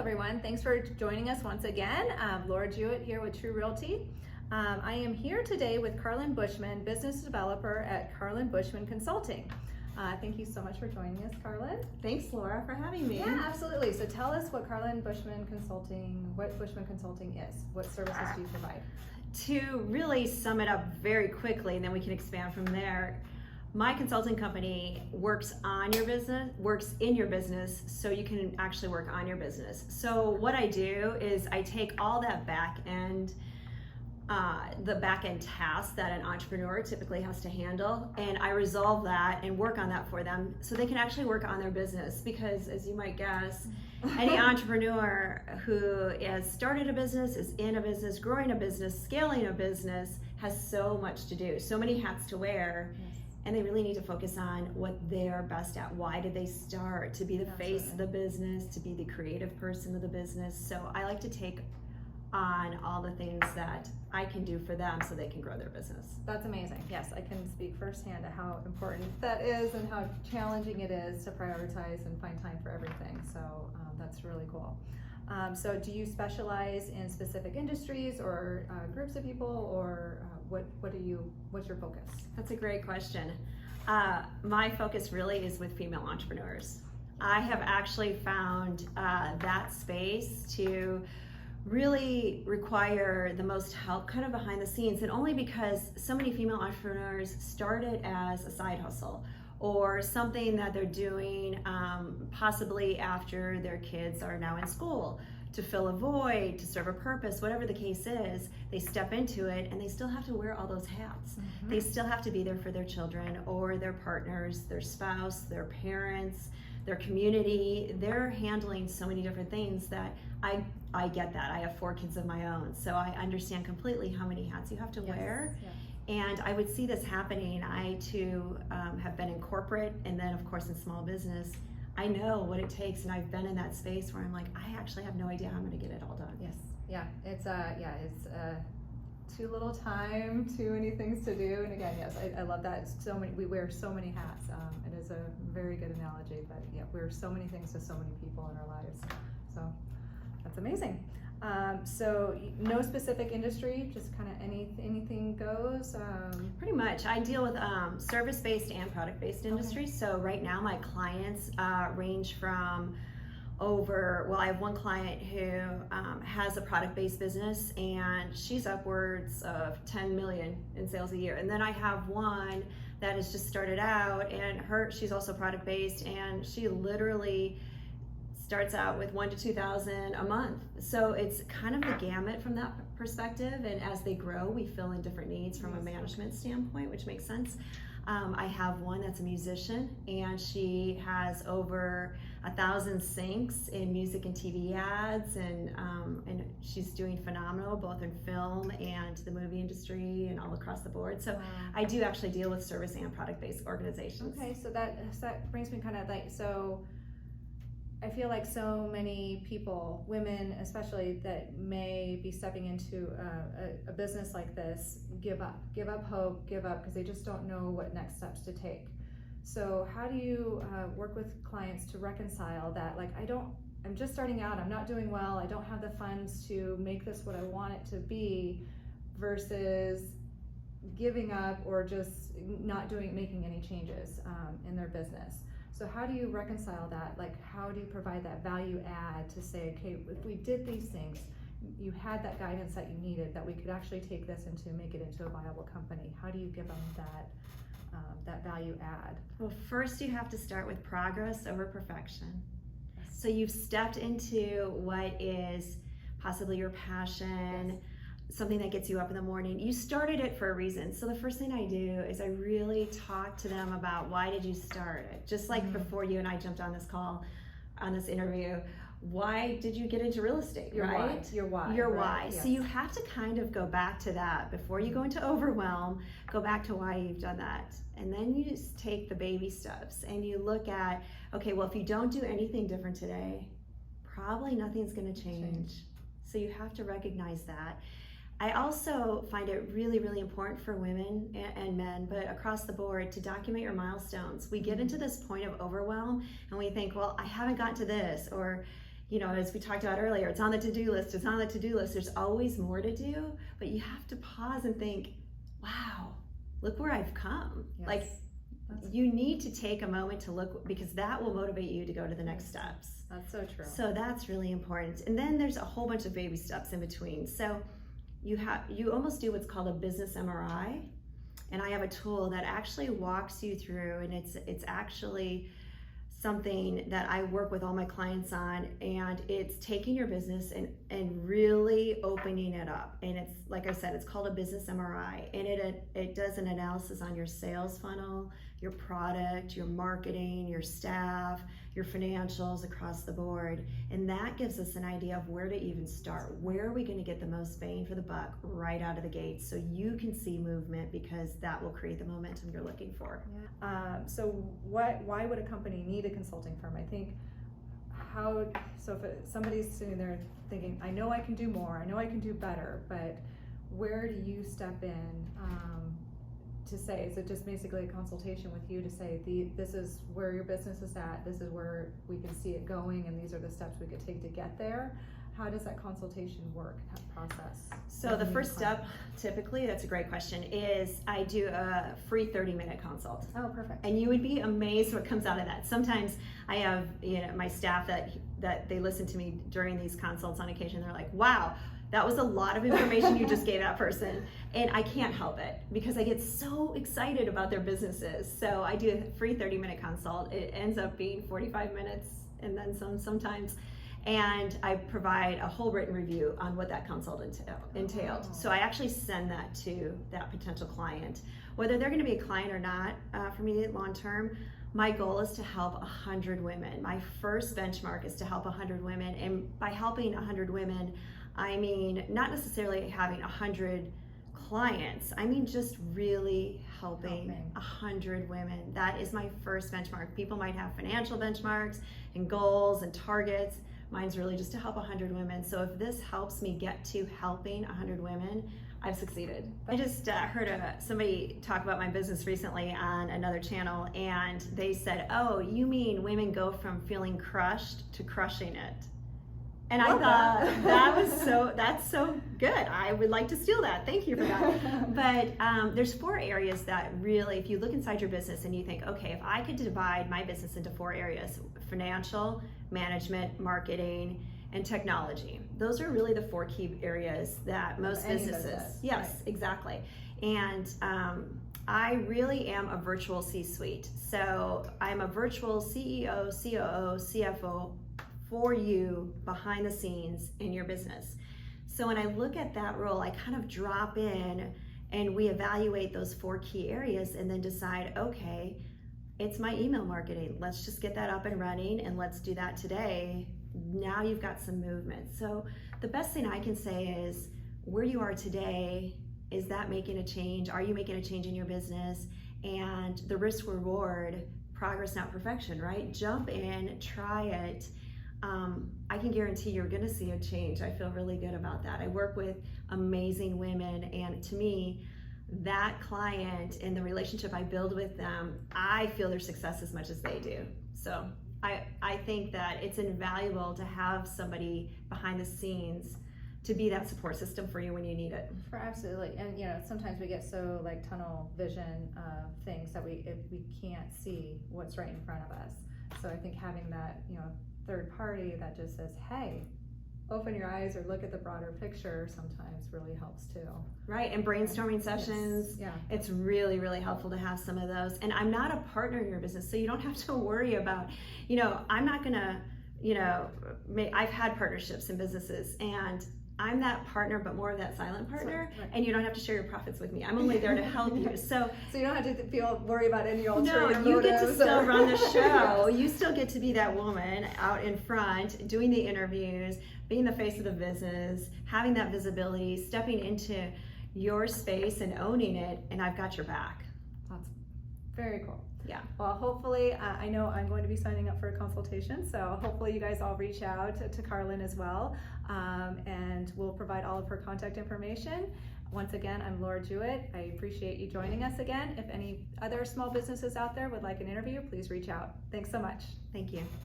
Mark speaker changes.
Speaker 1: everyone. Thanks for joining us once again. Laura Jewett here with True Realty. I am here today with Carlyn Bushman, business developer at Carlyn Bushman Consulting. Thank you so much for joining us, Carlyn.
Speaker 2: Thanks, Laura, for having me.
Speaker 1: Yeah, absolutely. So tell us what Bushman Consulting is. What services do you provide?
Speaker 2: To really sum it up very quickly, and then we can expand from there. My consulting company works in your business, so you can actually work on your business. So what I do is I take all that back end, the back end tasks that an entrepreneur typically has to handle, and I resolve that and work on that for them so they can actually work on their business. Because as you might guess, any entrepreneur who has started a business, is in a business, growing a business, scaling a business, has so much to do, so many hats to wear. Yes. And they really need to focus on what they're best at. Why did they start? To be the face of the business, to be the creative person of the business. So I like to take on all the things that I can do for them so they can grow their business.
Speaker 1: That's amazing. Yes, I can speak firsthand to how important that is and how challenging it is to prioritize and find time for everything. So that's really cool. So do you specialize in specific industries or groups of people, or what's your focus?
Speaker 2: That's a great question. My focus really is with female entrepreneurs. I have actually found that space to really require the most help kind of behind the scenes, and only because so many female entrepreneurs started as a side hustle or something that they're doing possibly after their kids are now in school, to fill a void, to serve a purpose, whatever the case is. They step into it and they still have to wear all those hats. Mm-hmm. They still have to be there for their children or their partners, their spouse, their parents, their community. They're handling so many different things that I get that. I have 4 kids of my own, so I understand completely how many hats you have to wear. Yeah. And I would see this happening. I too have been in corporate, and then of course in small business. I know what it takes, and I've been in that space where I'm like, I actually have no idea how I'm going to get it all done.
Speaker 1: Yes, yeah, it's too little time, too many things to do, and again, yes, I love that. We wear so many hats. It is a very good analogy, but yeah, we're so many things to so many people in our lives. So that's amazing. So no specific industry, just kind of anything goes?
Speaker 2: Pretty much. I deal with service-based and product-based industries. Okay. So right now my clients range from I have one client who has a product-based business, and she's upwards of 10 million in sales a year. And then I have one that has just started out, and she's also product-based, and she literally starts out with $1,000 to $2,000 a month. So it's kind of the gamut from that perspective, and as they grow, we fill in different needs from a management standpoint, which makes sense. I have one that's a musician, and she has over 1,000 syncs in music and TV ads, and she's doing phenomenal both in film and the movie industry and all across the board. So I do actually deal with service and product-based organizations.
Speaker 1: Okay, so that brings me kind of like, so I feel like so many people, women especially, that may be stepping into a business like this, give up hope, because they just don't know what next steps to take. So how do you work with clients to reconcile that? Like, I'm just starting out, I'm not doing well, I don't have the funds to make this what I want it to be, versus giving up or just not making any changes in their business. So how do you reconcile that? Like, how do you provide that value add to say, okay, if we did these things, you had that guidance that you needed, that we could actually take this make it into a viable company. How do you give them that value add?
Speaker 2: Well, first you have to start with progress over perfection. So you've stepped into what is possibly your passion. Yes. Something that gets you up in the morning. You started it for a reason. So the first thing I do is I really talk to them about, why did you start it? Just like before you and I jumped on this call, on this interview, why did you get into real estate, right?
Speaker 1: Your why.
Speaker 2: Your why. Yes. So you have to kind of go back to that before you go into overwhelm. Go back to why you've done that. And then you just take the baby steps and you look at, okay, well, if you don't do anything different today, probably nothing's going to change. So you have to recognize that. I also find it really, really important for women and men, but across the board, to document your milestones. We get into this point of overwhelm and we think, well, I haven't gotten to this, or as we talked about earlier, it's on the to-do list, it's on the to-do list. There's always more to do, but you have to pause and think, wow, look where I've come.
Speaker 1: Yes.
Speaker 2: Like, you need to take a moment to look, because that will motivate you to go to the next steps.
Speaker 1: That's so true.
Speaker 2: So that's really important. And then there's a whole bunch of baby steps in between. So you almost do what's called a business MRI. And I have a tool that actually walks you through, and it's actually something that I work with all my clients on, and it's taking your business and really opening it up. And it's, like I said, it's called a business MRI, and it does an analysis on your sales funnel, your product, your marketing, your staff, your financials across the board. And that gives us an idea of where to even start. Where are we going to get the most bang for the buck right out of the gate, so you can see movement, because that will create the momentum you're looking for.
Speaker 1: Yeah. So why would a company need a consulting firm? I think if somebody's sitting there thinking, I know I can do more, I know I can do better, but where do you step in to say, is it just basically a consultation with you to say, this is where your business is at, this is where we can see it going, and these are the steps we could take to get there? How does that consultation work, that process?
Speaker 2: So the first step, typically, that's a great question, is I do a free 30-minute consult.
Speaker 1: Oh, perfect.
Speaker 2: And you would be amazed what comes out of that. Sometimes I have my staff that they listen to me during these consults on occasion. They're like, wow, that was a lot of information you just gave that person. And I can't help it, because I get so excited about their businesses. So I do a free 30-minute consult. It ends up being 45 minutes and then sometimes. And I provide a whole written review on what that consult entailed.
Speaker 1: Oh.
Speaker 2: So I actually send that to that potential client. Whether they're going to be a client or not, for me long term, my goal is to help 100 women. My first benchmark is to help 100 women. And by helping 100 women, I mean not necessarily having 100 clients. I mean just really helping 100 women. That is my first benchmark. People might have financial benchmarks and goals and targets. Mine's really just to help 100 women. So if this helps me get to helping 100 women, I've succeeded. I just heard somebody talk about my business recently on another channel, and they said, oh, you mean women go from feeling crushed to crushing it? And I thought that's so good. I would like to steal that. Thank you for that. But there's 4 areas that really, if you look inside your business and you think, okay, if I could divide my business into 4 areas: financial, management, marketing, and technology. Those are really the 4 key areas that most businesses, yes, right. Exactly. And I really am a virtual C-suite. So I'm a virtual CEO, COO, CFO for you behind the scenes in your business. So when I look at that role, I kind of drop in and we evaluate those 4 key areas and then decide, okay, it's my email marketing. Let's just get that up and running, and let's do that today. Now you've got some movement. So the best thing I can say is, where you are today, is that making a change? Are you making a change in your business? And the risk reward, progress not perfection, right? Jump in, try it. I can guarantee you're gonna see a change. I feel really good about that. I work with amazing women, and to me, that client and the relationship I build with them, I feel their success as much as they do. So I think that it's invaluable to have somebody behind the scenes to be that support system for you when you need it.
Speaker 1: For absolutely. And sometimes we get so like tunnel vision of things that we can't see what's right in front of us. So I think having that third party that just says, hey, open your eyes or look at the broader picture sometimes really helps too.
Speaker 2: Right, and brainstorming sessions. Yes. Yeah. It's really, really helpful to have some of those. And I'm not a partner in your business, so you don't have to worry about, I'm not gonna, I've had partnerships in businesses, and I'm that partner, but more of that silent partner, right. And you don't have to share your profits with me. I'm only there to help you. So
Speaker 1: you don't have to worry about any ulterior motives.
Speaker 2: No, you get to still run the show. You still get to be that woman out in front, doing the interviews, being the face of the business, having that visibility, stepping into your space and owning it, and I've got your back.
Speaker 1: That's very cool.
Speaker 2: Yeah.
Speaker 1: Well, hopefully, I know I'm going to be signing up for a consultation, so hopefully you guys all reach out to Carlyn as well, and we'll provide all of her contact information. Once again, I'm Laura Jewett. I appreciate you joining us again. If any other small businesses out there would like an interview, please reach out. Thanks so much.
Speaker 2: Thank you.